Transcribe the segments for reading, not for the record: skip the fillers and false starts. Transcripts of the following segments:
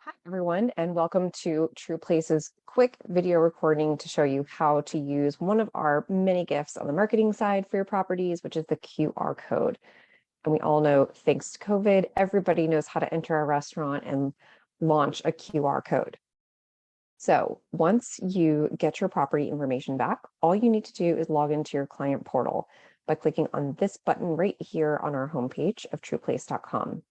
Hi, everyone, and welcome to TruPlace's quick video recording to show you how to use one of our many gifts on the marketing side for your properties, which is the QR code. And we all know, thanks to COVID, everybody knows how to enter a restaurant and launch a QR code. So once you get your property information back, all you need to do is log into your client portal by clicking on this button right here on our homepage of TruPlace.com.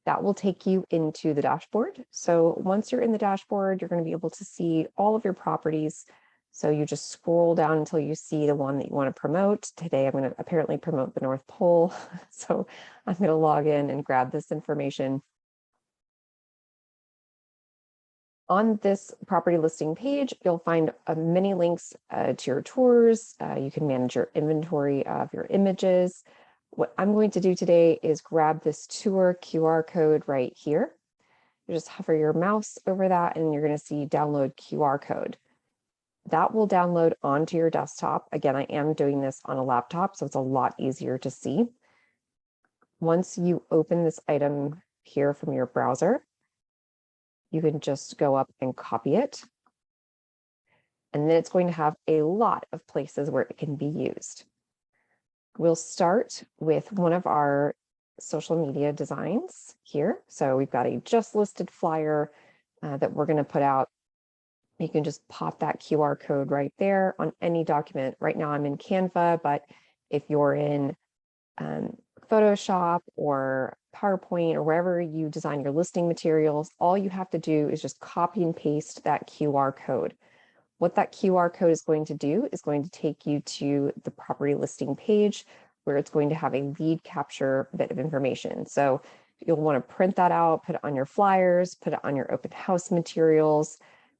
That will take you into the dashboard. So once you're in the dashboard, you're going to be able to see all of your properties. So you just scroll down until you see the one that you want to promote. Today, I'm going to apparently promote the North Pole. So I'm going to log in and grab this information. On this property listing page, you'll find many links to your tours. You can manage your inventory of your images. What I'm going to do today is grab this tour QR code right here. You just hover your mouse over that and you're going to see download QR code. That will download onto your desktop. Again, I am doing this on a laptop, so it's a lot easier to see. Once you open this item here from your browser, you can just go up and copy it. And then it's going to have a lot of places where it can be used. We'll start with one of our social media designs here. So we've got a just listed flyer that we're going to put out. You can just pop that QR code right there on any document. Right now I'm in Canva, but if you're in Photoshop or PowerPoint or wherever you design your listing materials, all you have to do is just copy and paste that QR code. What that QR code is going to do is going to take you to the property listing page where it's going to have a lead capture bit of information. So you'll want to print that out, put it on your flyers, put it on your open house materials,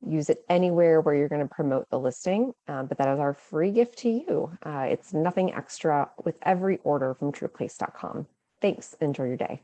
use it anywhere where you're going to promote the listing. But that is our free gift to you. It's nothing extra with every order from TruPlace.com. Thanks. Enjoy your day.